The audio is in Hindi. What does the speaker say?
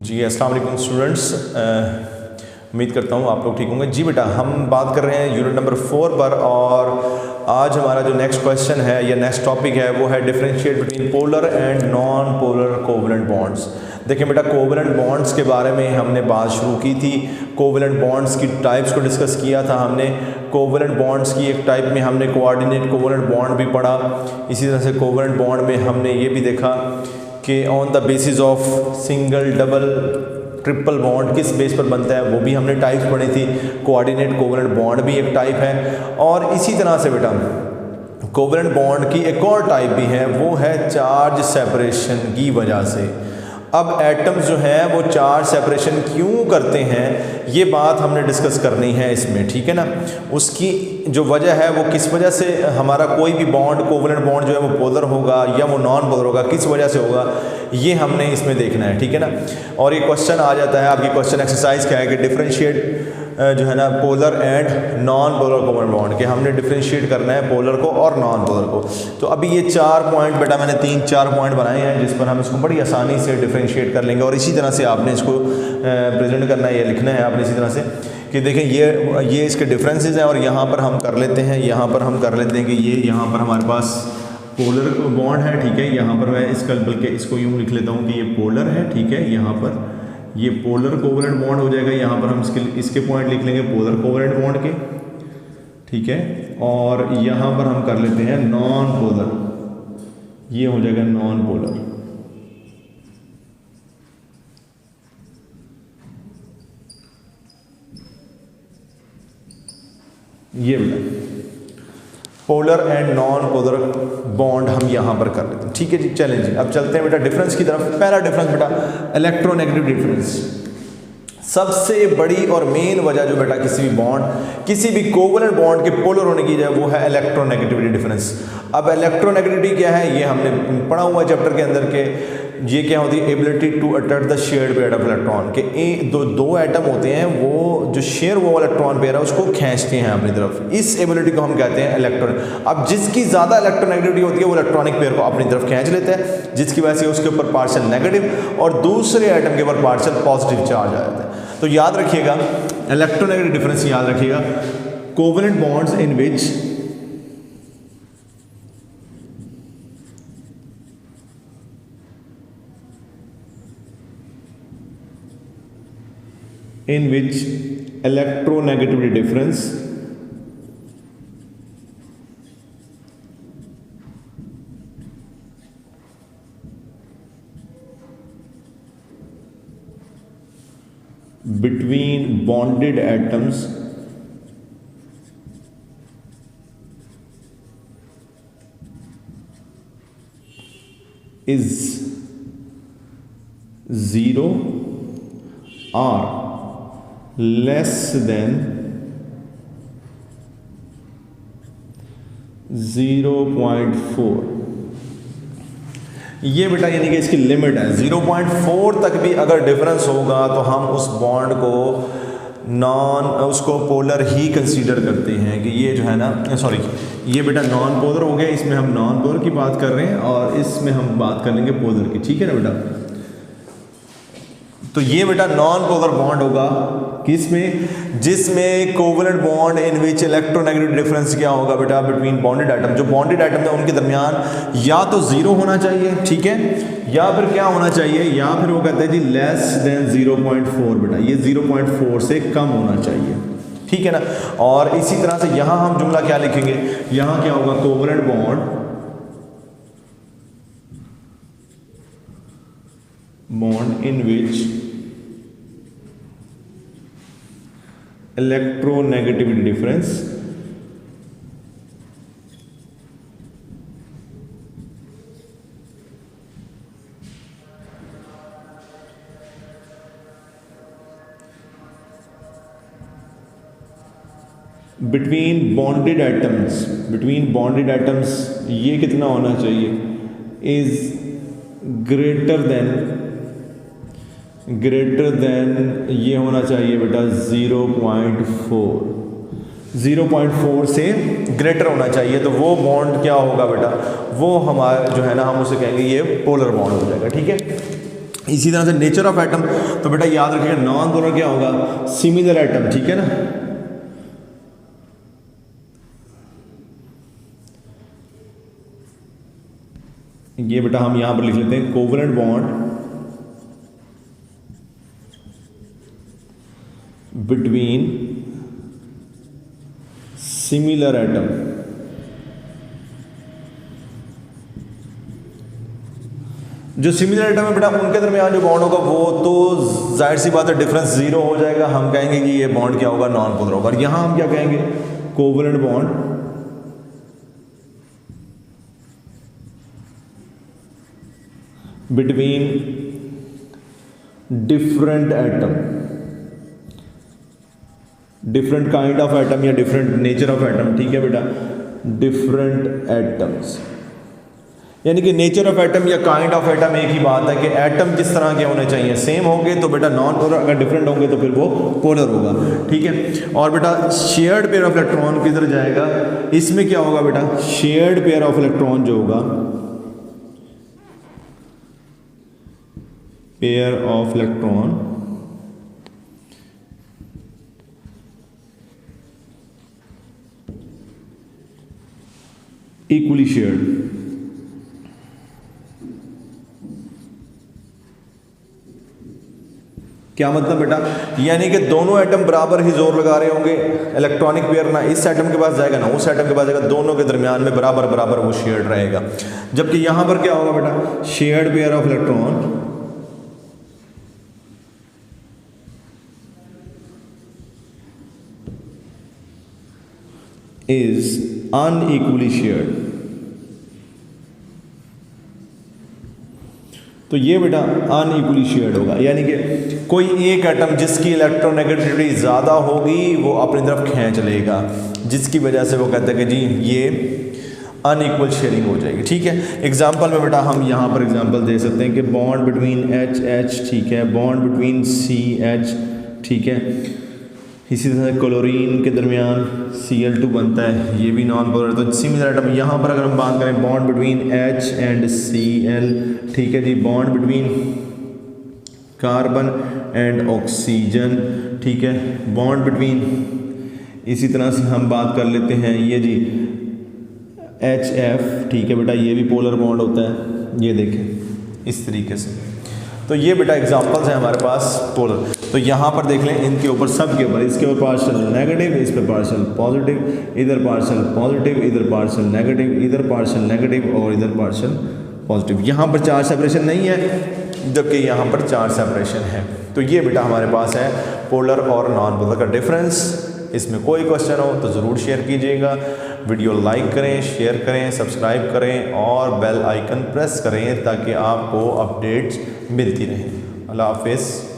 जी अस्सलाम वालेकुम स्टूडेंट्स, उम्मीद करता हूँ आप लोग ठीक होंगे। जी बेटा, हम बात कर रहे हैं यूनिट नंबर 4 पर, और आज हमारा जो नेक्स्ट क्वेश्चन है या नेक्स्ट टॉपिक है वो है differentiate between polar and non polar covalent bonds. देखिए बेटा, कोवलेंट बॉन्ड्स के बारे में हमने बात शुरू की थी। कोवलेंट बॉन्ड्स की टाइप्स को डिस्कस किया था हमने। कोवलेंट बॉन्ड्स की एक टाइप में हमने कोऑर्डिनेट कोवलेंट बॉन्ड भी पढ़ा। इसी तरह से कोवलेंट बॉन्ड में हमने ये भी देखा कि on the basis of single, double, triple bond किस बेस पर बनता है, वो भी हमने टाइप्स पढ़ी थी। कोऑर्डिनेट कोवलेंट बॉन्ड भी एक टाइप है। और इसी तरह से बेटा कोवलेंट बॉन्ड की एक और टाइप भी है, वो है चार्ज सेपरेशन की वजह से। अब एटम्स जो हैं वो चार्ज सेपरेशन क्यों करते हैं, ये बात हमने डिस्कस करनी है इसमें, ठीक है ना। उसकी जो वजह है वो किस वजह से हमारा कोई भी बॉन्ड, कोवलेंट बॉन्ड जो है वो पोलर होगा या वो नॉन पोलर होगा, किस वजह से होगा, ये हमने इसमें देखना है, ठीक है ना। और ये क्वेश्चन आ जाता है, आपकी क्वेश्चन एक्सरसाइज क्या है कि डिफरेंशिएट जो है ना polar and non polar covalent bond के, हमने डिफरेंशिएट करना है पोलर को और नॉन पोलर को। तो अभी ये 4 पॉइंट बेटा मैंने 3-4 पॉइंट बनाए हैं जिस पर हम इसको बड़ी आसानी से डिफरेंशिएट कर लेंगे। और इसी तरह से आपने इसको प्रेजेंट करना है या लिखना है आपने इसी तरह से कि देखें ये इसके डिफरेंसेस हैं। और यहाँ पर हम कर लेते हैं, यहाँ पर हम कर लेते हैं कि ये यहाँ पर हमारे पास पोलर बॉन्ड है, ठीक है। यहाँ पर मैं इसका बल्कि इसको यूँ लिख लेता हूँ कि ये पोलर है, ठीक है। यहाँ पर ये पोलर कोवलेंट बॉन्ड हो जाएगा। यहाँ पर हम इसके पॉइंट लिख लेंगे पोलर कोवलेंट बॉन्ड के, ठीक है। और यहाँ पर हम कर लेते हैं नॉन पोलर, ये हो जाएगा नॉन पोलर। ये polar and non polar bond हम यहाँ पर कर लेते हैं, ठीक है जी। चलें जी, अब चलते हैं बेटा डिफरेंस की तरफ। पहला डिफरेंस बेटा इलेक्ट्रोनेगेटिव डिफरेंस। सबसे बड़ी और मेन वजह जो बेटा किसी भी बॉन्ड, किसी भी कोवलेंट बॉन्ड के पोलर होने की वो है इलेक्ट्रोनेगेटिविटी डिफरेंस। अब इलेक्ट्रोनेगेटिविटी क्या है, ये हमने पढ़ा हुआ चैप्टर के अंदर के, ये क्या होती है, ability to attract the shared pair of electron के दो एटम होते हैं, वो जो शेयर वो इलेक्ट्रॉन पेयर है उसको खींचते हैं अपनी तरफ। इस एबिलिटी को हम कहते हैं इलेक्ट्रॉन। अब जिसकी ज़्यादा इलेक्ट्रोनेगेटिविटी होती है वो इलेक्ट्रॉनिक पेयर को अपनी तरफ खींच लेता है, जिसकी वजह से उसके ऊपर पार्शियल नेगेटिव और दूसरे एटम के ऊपर पार्शियल पॉजिटिव चार्ज आ जाता है। तो याद रखिएगा इलेक्ट्रोनेगेटिव डिफरेंस, याद रखिएगा covalent bonds in which electronegativity difference between bonded atoms is 0 or less than 0.4। ये बेटा यानी कि इसकी लिमिट है 0.4 तक भी अगर डिफरेंस होगा तो हम उस बॉन्ड को उसको पोलर ही कंसीडर करते हैं कि ये जो है ना, सॉरी ये बेटा नॉन पोलर हो गया, इसमें हम नॉन पोलर की बात कर रहे हैं और इसमें हम बात कर लेंगे पोलर की, ठीक है ना बेटा। तो ये बेटा नॉन पोलर बॉन्ड होगा किसमें, जिसमें covalent bond in which electronegative difference क्या होगा बेटा बिटवीन बॉन्डेड एटम। जो बॉन्डेड एटम है उनके दरमियान या तो 0 होना चाहिए, ठीक है, या फिर क्या होना चाहिए, या फिर वो कहते हैं जी लेस देन 0.4। बेटा ये 0.4 से कम होना चाहिए, ठीक है ना। और इसी तरह से यहां हम जुमला क्या लिखेंगे, यहां क्या होगा, covalent bond in which electronegativity difference between bonded atoms, ये कितना होना चाहिए, is greater than ये होना चाहिए बेटा 0.4 से ग्रेटर होना चाहिए। तो वो बॉन्ड क्या होगा बेटा, वो हमारा जो है ना हम उसे कहेंगे ये पोलर बॉन्ड हो जाएगा, ठीक है। इसी तरह से नेचर ऑफ एटम, तो बेटा याद रखिएगा नॉन पोलर क्या होगा, सिमिलर एटम, ठीक है ना। ये बेटा हम यहां पर लिख लेते हैं covalent bond between similar atom. जो सिमिलर एटम है बेटा उनके दरमियान जो बॉन्ड होगा वो तो जाहिर सी बात है डिफरेंस जीरो हो जाएगा, हम कहेंगे कि ये बॉन्ड क्या होगा, नॉन पोलर होगा। और यहां हम क्या कहेंगे, covalent bond between different atom, different kind of atom या डिफरेंट नेचर ऑफ एटम, ठीक है बेटा, डिफरेंट एटम्स। यानी कि नेचर ऑफ एटम या काइंड ऑफ एटम एक ही बात है कि एटम किस तरह के होने चाहिए, सेम होंगे तो बेटा नॉन पोलर, अगर डिफरेंट होंगे तो फिर वो पोलर होगा, ठीक है। और बेटा शेयर्ड पेयर ऑफ इलेक्ट्रॉन किधर जाएगा, इसमें क्या होगा बेटा, शेयर्ड पेयर ऑफ इलेक्ट्रॉन जो होगा, pair of electron equally shared. क्या मतलब बेटा, यानी कि दोनों एटम बराबर ही जोर लगा रहे होंगे, इलेक्ट्रॉनिक पेयर ना इस एटम के पास जाएगा ना उस एटम के पास जाएगा, दोनों के दरमियान में बराबर बराबर वो शेयर्ड रहेगा। जबकि यहां पर क्या होगा बेटा, shared pair of electron is unequally shared। तो ये बेटा अनइक्वली शेयर्ड होगा, यानी कि कोई एक एटम जिसकी इलेक्ट्रोनेगेटिविटी ज़्यादा होगी वो अपनी तरफ खींच लेगा, जिसकी वजह से वो कहते हैं कि जी ये अनइक्वल शेयरिंग हो जाएगी, ठीक है। एग्जांपल में बेटा हम यहाँ पर एग्जांपल दे सकते हैं कि बॉन्ड बिटवीन H, ठीक है, बॉन्ड बिटवीन CH, ठीक है, इसी तरह क्लोरीन के दरमियान Cl2 बनता है, ये भी नॉन पोलर। तो सिमिलर एटम यहाँ पर अगर हम बात करें bond between H and Cl, ठीक है जी, bond between carbon and oxygen, ठीक है, बॉन्ड बिटवीन, इसी तरह से हम बात कर लेते हैं ये जी HF, ठीक है बेटा, ये भी पोलर बॉन्ड होता है, ये देखें इस तरीके से। तो ये बेटा एग्जांपल्स हैं हमारे पास पोलर। तो यहाँ पर देख लें, इनके ऊपर सब के ऊपर, इसके ऊपर पार्शियल नेगेटिव, इस पर पार्शियल पॉजिटिव, इधर पार्शियल पॉजिटिव, इधर पार्शियल नेगेटिव, इधर पार्शियल नेगेटिव और इधर पार्शियल पॉजिटिव। यहाँ पर चार्ज सेपरेशन नहीं है, जबकि यहाँ पर चार्ज सेपरेशन है। तो ये बेटा हमारे पास है पोलर और नॉन पोलर का डिफरेंस। इसमें कोई क्वेश्चन हो तो ज़रूर शेयर कीजिएगा, वीडियो लाइक करें, शेयर करें, सब्सक्राइब करें और बेल आइकन प्रेस करें ताकि आपको अपडेट्स मिलती रहें। अल्लाह हाफिज़।